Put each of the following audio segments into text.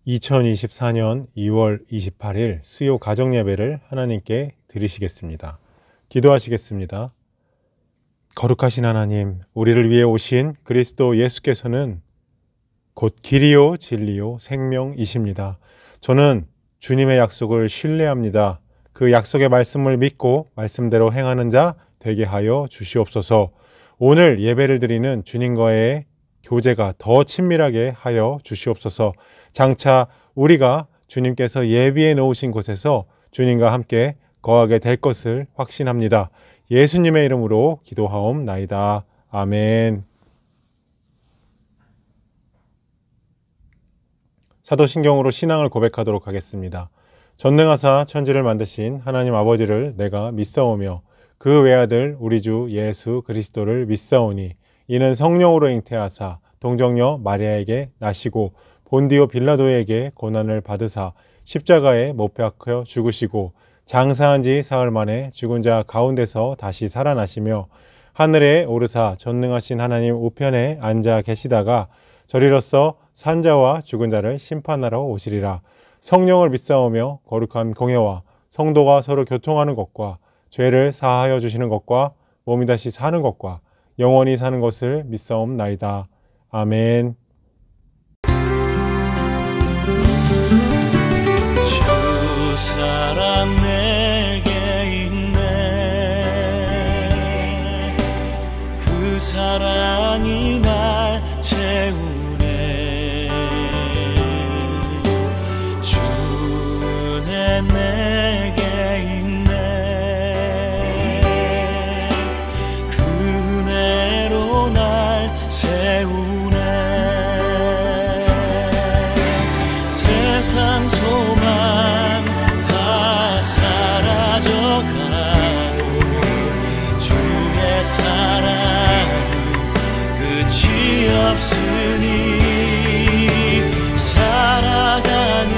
2024년 2월 28일 수요 가정예배를 하나님께 드리시겠습니다. 기도하시겠습니다. 거룩하신 하나님, 우리를 위해 오신 그리스도 예수께서는 곧 길이요 진리요 생명이십니다. 저는 주님의 약속을 신뢰합니다. 그 약속의 말씀을 믿고 말씀대로 행하는 자 되게 하여 주시옵소서. 오늘 예배를 드리는 주님과의 교제가 더 친밀하게 하여 주시옵소서. 장차 우리가 주님께서 예비해 놓으신 곳에서 주님과 함께 거하게 될 것을 확신합니다. 예수님의 이름으로 기도하옵나이다. 아멘. 사도신경으로 신앙을 고백하도록 하겠습니다. 전능하사 천지를 만드신 하나님 아버지를 내가 믿사오며 그 외아들 우리 주 예수 그리스도를 믿사오니 이는 성령으로 잉태하사 동정녀 마리아에게 나시고 본디오 빌라도에게 고난을 받으사 십자가에 못 박혀 죽으시고 장사한 지 사흘 만에 죽은 자 가운데서 다시 살아나시며 하늘에 오르사 전능하신 하나님 우편에 앉아 계시다가 저리로서 산자와 죽은 자를 심판하러 오시리라. 성령을 믿사오며 거룩한 공예와 성도가 서로 교통하는 것과 죄를 사하여 주시는 것과 몸이 다시 사는 것과 영원히 사는 것을 믿사옵나이다. 아멘. 주 사랑 내게 있네. 그 사랑이 날 채우네. 주는 내게 있네. 그 은혜로 날 세우네. 세상 소망 다 사라져가고 주의 사랑은 끝이 없으니 살아가는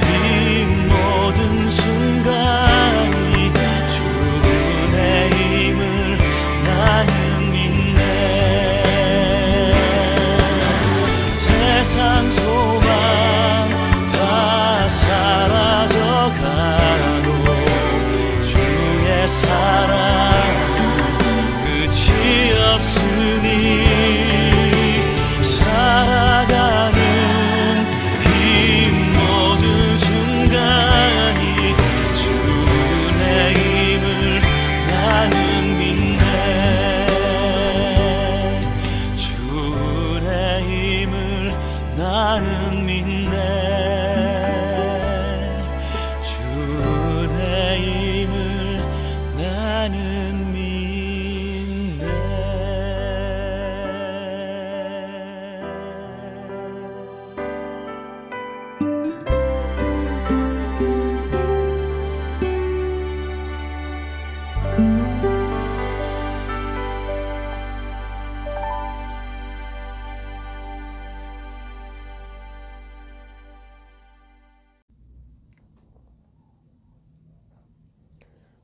이 모든 순간이 주의 힘을 나는 믿네. 세상 소망 사라져가도 주의 사랑 끝이 없으니 살아가는 이 모든 순간이 주의 힘을 나는 믿네. 주의 힘을 나는 믿네.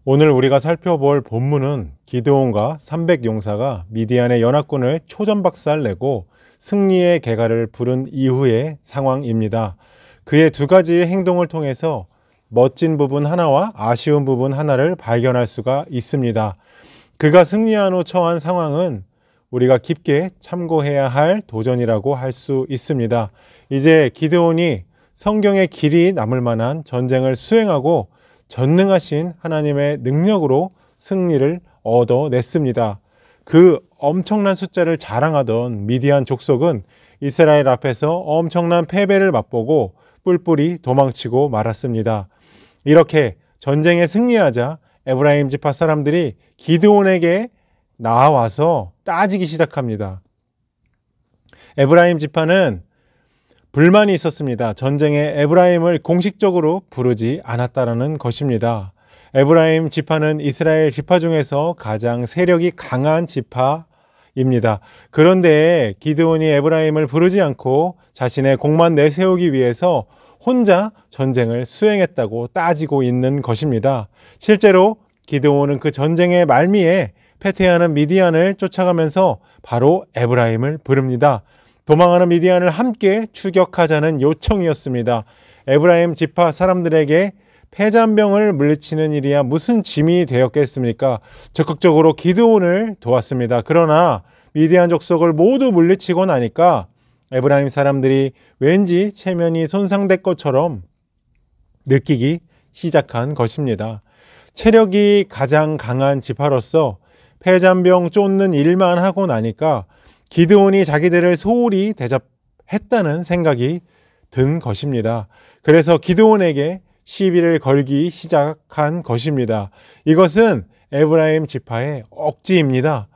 오늘 우리가 살펴볼 본문은 기드온과 300용사가 미디안의 연합군을 초전박살내고 승리의 개가를 부른 이후의 상황입니다. 그의 두 가지의 행동을 통해서 멋진 부분 하나와 아쉬운 부분 하나를 발견할 수가 있습니다. 그가 승리한 후 처한 상황은 우리가 깊게 참고해야 할 도전이라고 할 수 있습니다. 이제 기드온이 성경의 길이 남을 만한 전쟁을 수행하고 전능하신 하나님의 능력으로 승리를 얻어냈습니다. 그 엄청난 숫자를 자랑하던 미디안 족속은 이스라엘 앞에서 엄청난 패배를 맛보고 뿔뿔이 도망치고 말았습니다. 이렇게 전쟁에 승리하자 에브라임 지파 사람들이 기드온에게 나와서 따지기 시작합니다. 에브라임 지파는 불만이 있었습니다. 전쟁에 에브라임을 공식적으로 부르지 않았다는 것입니다. 에브라임 지파는 이스라엘 지파 중에서 가장 세력이 강한 지파입니다. 그런데 기드온이 에브라임을 부르지 않고 자신의 공만 내세우기 위해서 혼자 전쟁을 수행했다고 따지고 있는 것입니다. 실제로 기드온은 그 전쟁의 말미에 패퇴하는 미디안을 쫓아가면서 바로 에브라임을 부릅니다. 도망하는 미디안을 함께 추격하자는 요청이었습니다. 에브라임 지파 사람들에게 폐잔병을 물리치는 일이야 무슨 짐이 되었겠습니까? 적극적으로 기드온을 도왔습니다. 그러나 미디안 족속을 모두 물리치고 나니까 에브라임 사람들이 왠지 체면이 손상될 것처럼 느끼기 시작한 것입니다. 체력이 가장 강한 지파로서 폐잔병 쫓는 일만 하고 나니까 기드온이 자기들을 소홀히 대접했다는 생각이 든 것입니다. 그래서 기드온에게 시비를 걸기 시작한 것입니다. 이것은 에브라임 지파의 억지입니다.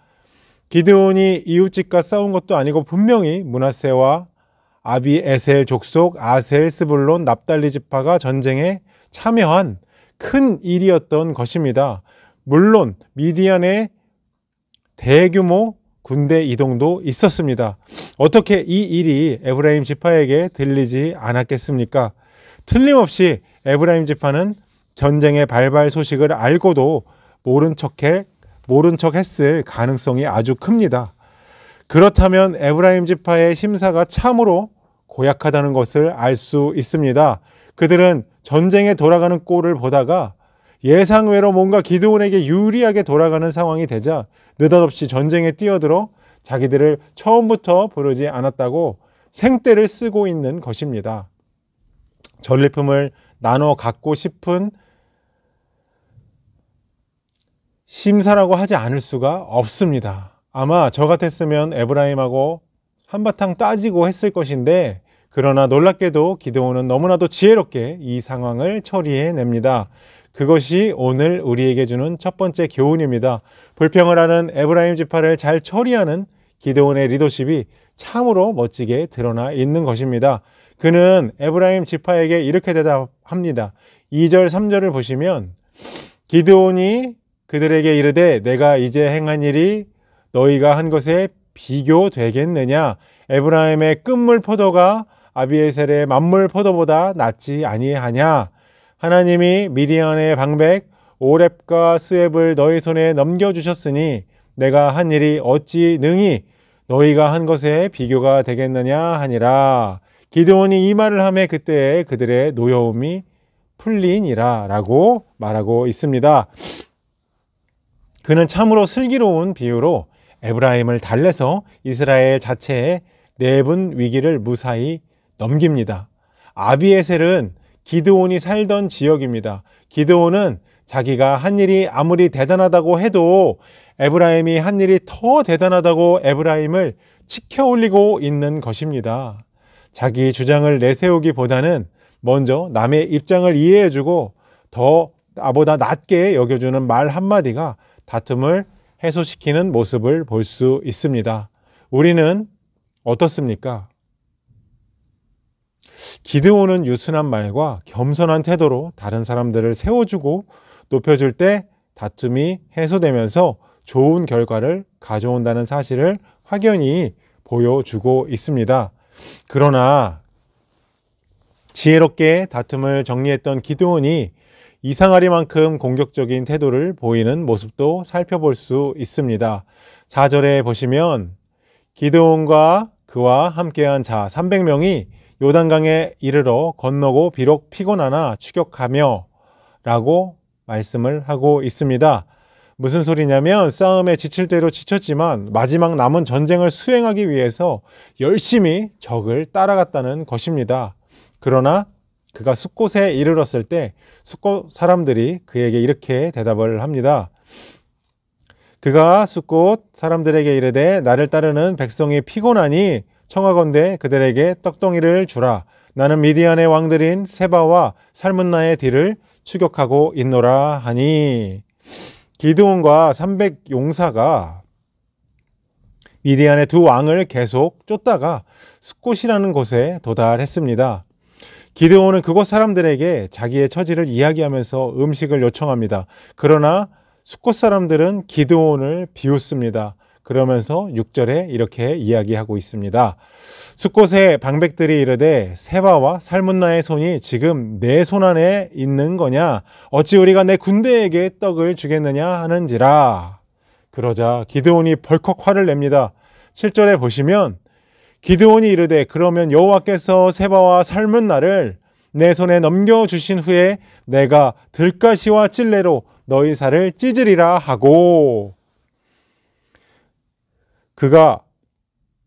기드온이 이웃집과 싸운 것도 아니고 분명히 므낫세와 아비에셀 족속, 아셀, 스불론, 납달리 지파가 전쟁에 참여한 큰 일이었던 것입니다. 물론 미디안의 대규모 군대 이동도 있었습니다. 어떻게 이 일이 에브라임 지파에게 들리지 않았겠습니까? 틀림없이 에브라임 지파는 전쟁의 발발 소식을 알고도 모른 척 했을 가능성이 아주 큽니다. 그렇다면 에브라임 지파의 심사가 참으로 고약하다는 것을 알 수 있습니다. 그들은 전쟁에 돌아가는 꼴을 보다가 예상외로 뭔가 기드온에게 유리하게 돌아가는 상황이 되자 느닷없이 전쟁에 뛰어들어 자기들을 처음부터 부르지 않았다고 생떼를 쓰고 있는 것입니다. 전리품을 나눠 갖고 싶은 심사라고 하지 않을 수가 없습니다. 아마 저 같았으면 에브라임하고 한바탕 따지고 했을 것인데, 그러나 놀랍게도 기드온은 너무나도 지혜롭게 이 상황을 처리해냅니다. 그것이 오늘 우리에게 주는 첫 번째 교훈입니다. 불평을 하는 에브라임 지파를 잘 처리하는 기드온의 리더십이 참으로 멋지게 드러나 있는 것입니다. 그는 에브라임 지파에게 이렇게 대답합니다. 2절 3절을 보시면 기드온이 그들에게 이르되 내가 이제 행한 일이 너희가 한 것에 비교되겠느냐? 에브라임의 끝물 포도가 아비에셀의 만물 포도보다 낫지 아니하냐? 하나님이 미디안의 방백 오렙과 스웹을 너희 손에 넘겨주셨으니 내가 한 일이 어찌 능히 너희가 한 것에 비교가 되겠느냐 하니라. 기드온이 이 말을 하매 그때에 그들의 노여움이 풀리니라 라고 말하고 있습니다. 그는 참으로 슬기로운 비유로 에브라임을 달래서 이스라엘 자체의 내분 위기를 무사히 넘깁니다. 아비에셀은 기드온이 살던 지역입니다. 기드온은 자기가 한 일이 아무리 대단하다고 해도 에브라임이 한 일이 더 대단하다고 에브라임을 치켜 올리고 있는 것입니다. 자기 주장을 내세우기보다는 먼저 남의 입장을 이해해주고 더 나보다 낮게 여겨주는 말 한마디가 다툼을 해소시키는 모습을 볼 수 있습니다. 우리는 어떻습니까? 기드온은 유순한 말과 겸손한 태도로 다른 사람들을 세워주고 높여줄 때 다툼이 해소되면서 좋은 결과를 가져온다는 사실을 확연히 보여주고 있습니다. 그러나 지혜롭게 다툼을 정리했던 기드온이 이상하리만큼 공격적인 태도를 보이는 모습도 살펴볼 수 있습니다. 4절에 보시면 기드온과 그와 함께한 자 300명이 요단강에 이르러 건너고 비록 피곤하나 추격하며 라고 말씀을 하고 있습니다. 무슨 소리냐면 싸움에 지칠 대로 지쳤지만 마지막 남은 전쟁을 수행하기 위해서 열심히 적을 따라갔다는 것입니다. 그러나 그가 숫곳에 이르렀을 때 숫곳 사람들이 그에게 이렇게 대답을 합니다. 그가 숫곳 사람들에게 이르되 나를 따르는 백성이 피곤하니 청하건대 그들에게 떡덩이를 주라. 나는 미디안의 왕들인 세바와 살문나의 뒤를 추격하고 있노라 하니. 기드온과 300용사가 미디안의 두 왕을 계속 쫓다가 숫곳이라는 곳에 도달했습니다. 기드온은 그곳 사람들에게 자기의 처지를 이야기하면서 음식을 요청합니다. 그러나 숫곳 사람들은 기드온을 비웃습니다. 그러면서 6절에 이렇게 이야기하고 있습니다. 숫곳의 방백들이 이르되 세바와 살문나의 손이 지금 내 손 안에 있는 거냐? 어찌 우리가 내 군대에게 떡을 주겠느냐 하는지라. 그러자 기드온이 벌컥 화를 냅니다. 7절에 보시면 기드온이 이르되 그러면 여호와께서 세바와 삶은 나를 내 손에 넘겨주신 후에 내가 들가시와 찔레로 너희 살을 찢으리라 하고, 그가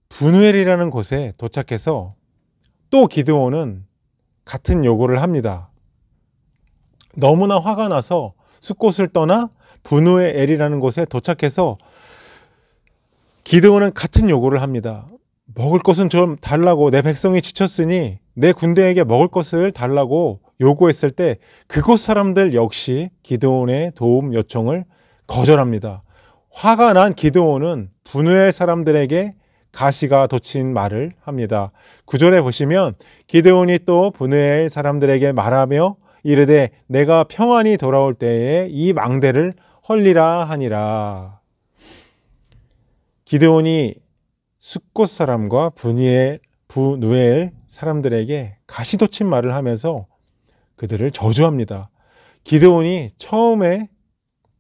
분우엘이라는 곳에 도착해서 또 기드온은 같은 요구를 합니다. 너무나 화가 나서 숫곳을 떠나 분우엘이라는 곳에 도착해서 기드온은 같은 요구를 합니다. 먹을 것은 좀 달라고, 내 백성이 지쳤으니 내 군대에게 먹을 것을 달라고 요구했을 때 그곳 사람들 역시 기드온의 도움 요청을 거절합니다. 화가 난 기드온은 분우엘 사람들에게 가시가 돋친 말을 합니다. 9절에 보시면 기드온이 또 분우엘 사람들에게 말하며 이르되 내가 평안히 돌아올 때에 이 망대를 헐리라 하니라. 기드온이 숫곳 사람과 분우엘 사람들에게 가시돋친 말을 하면서 그들을 저주합니다. 기드온이 처음에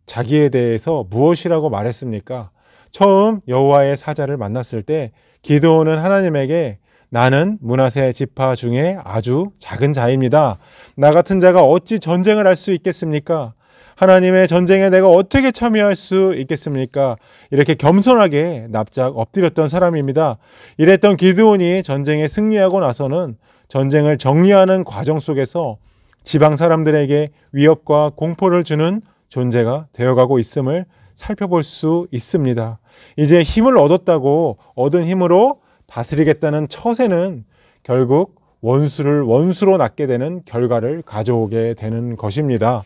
자기에 대해서 무엇이라고 말했습니까? 처음 여호와의 사자를 만났을 때 기드온은 하나님에게 나는 므낫세 지파 중에 아주 작은 자입니다. 나 같은 자가 어찌 전쟁을 할 수 있겠습니까? 하나님의 전쟁에 내가 어떻게 참여할 수 있겠습니까? 이렇게 겸손하게 납작 엎드렸던 사람입니다. 이랬던 기드온이 전쟁에 승리하고 나서는 전쟁을 정리하는 과정 속에서 지방 사람들에게 위협과 공포를 주는 존재가 되어가고 있음을 살펴볼 수 있습니다. 이제 힘을 얻었다고 얻은 힘으로 다스리겠다는 처세는 결국 원수를 원수로 낳게 되는 결과를 가져오게 되는 것입니다.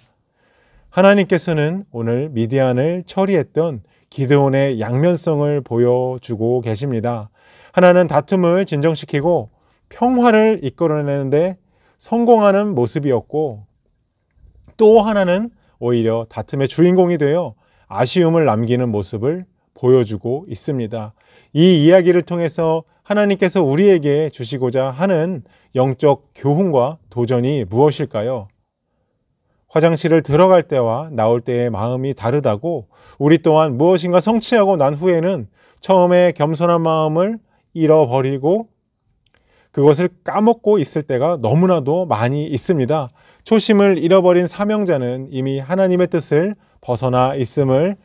하나님께서는 오늘 미디안을 처리했던 기드온의 양면성을 보여주고 계십니다. 하나는 다툼을 진정시키고 평화를 이끌어내는데 성공하는 모습이었고, 또 하나는 오히려 다툼의 주인공이 되어 아쉬움을 남기는 모습을 보여주고 있습니다. 이 이야기를 통해서 하나님께서 우리에게 주시고자 하는 영적 교훈과 도전이 무엇일까요? 화장실을 들어갈 때와 나올 때의 마음이 다르다고, 우리 또한 무엇인가 성취하고 난 후에는 처음에 겸손한 마음을 잃어버리고 그것을 까먹고 있을 때가 너무나도 많이 있습니다. 초심을 잃어버린 사명자는 이미 하나님의 뜻을 벗어나 있음을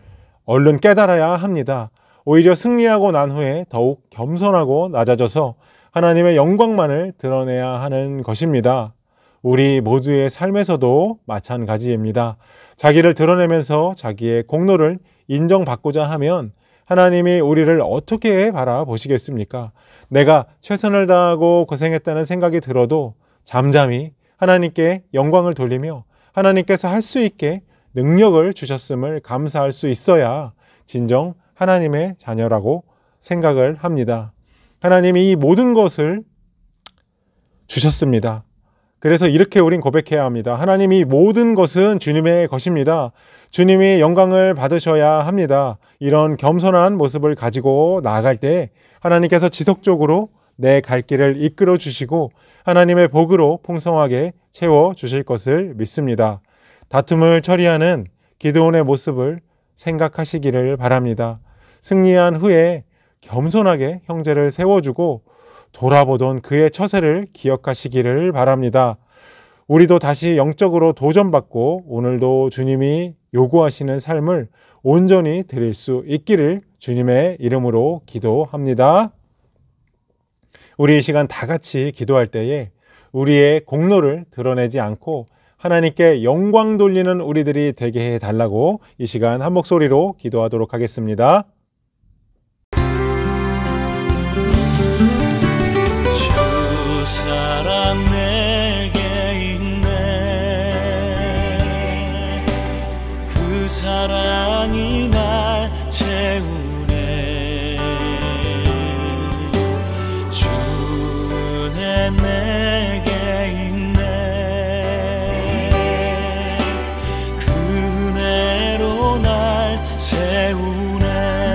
얼른 깨달아야 합니다. 오히려 승리하고 난 후에 더욱 겸손하고 낮아져서 하나님의 영광만을 드러내야 하는 것입니다. 우리 모두의 삶에서도 마찬가지입니다. 자기를 드러내면서 자기의 공로를 인정받고자 하면 하나님이 우리를 어떻게 바라보시겠습니까? 내가 최선을 다하고 고생했다는 생각이 들어도 잠잠히 하나님께 영광을 돌리며 하나님께서 할 수 있게 능력을 주셨음을 감사할 수 있어야 진정 하나님의 자녀라고 생각을 합니다. 하나님이 이 모든 것을 주셨습니다. 그래서 이렇게 우린 고백해야 합니다. 하나님이 모든 것은 주님의 것입니다. 주님이 영광을 받으셔야 합니다. 이런 겸손한 모습을 가지고 나아갈 때 하나님께서 지속적으로 내 갈 길을 이끌어 주시고 하나님의 복으로 풍성하게 채워 주실 것을 믿습니다. 다툼을 처리하는 기드온의 모습을 생각하시기를 바랍니다. 승리한 후에 겸손하게 형제를 세워주고 돌아보던 그의 처세를 기억하시기를 바랍니다. 우리도 다시 영적으로 도전받고 오늘도 주님이 요구하시는 삶을 온전히 드릴 수 있기를 주님의 이름으로 기도합니다. 우리 이 시간 다 같이 기도할 때에 우리의 공로를 드러내지 않고 하나님께 영광 돌리는 우리들이 되게 해달라고 이 시간 한 목소리로 기도하도록 하겠습니다. 주 사랑 내게 있네. 그 사랑이 날 채우네. 주 은혜 내게 있네. 그 은혜로 날 세우네.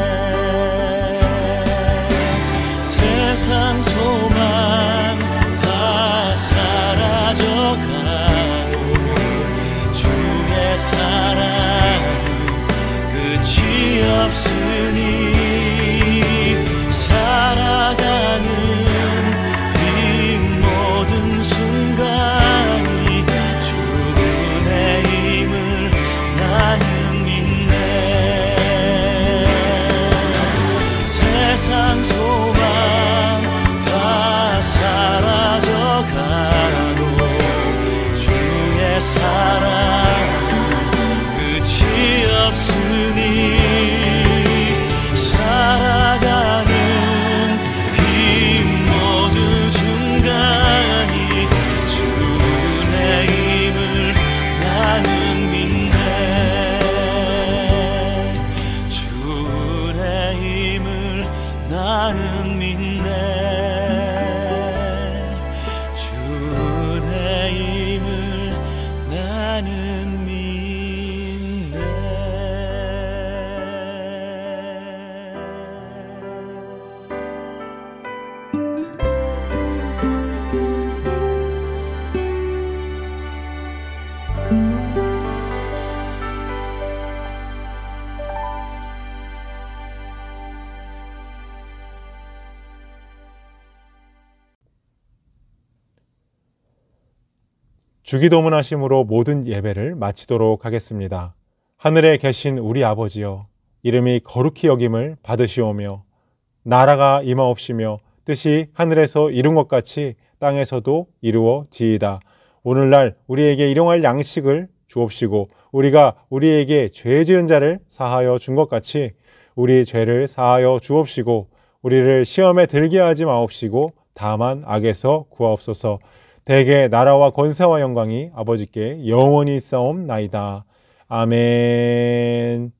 주기도문하심으로 모든 예배를 마치도록 하겠습니다. 하늘에 계신 우리 아버지여, 이름이 거룩히 여김을 받으시오며 나라가 임하옵시며 뜻이 하늘에서 이룬 것 같이 땅에서도 이루어지이다. 오늘날 우리에게 일용할 양식을 주옵시고 우리가 우리에게 죄 지은 자를 사하여 준 것 같이 우리 죄를 사하여 주옵시고 우리를 시험에 들게 하지 마옵시고 다만 악에서 구하옵소서. 대개 나라와 권세와 영광이 아버지께 영원히 있사옵나이다. 아멘.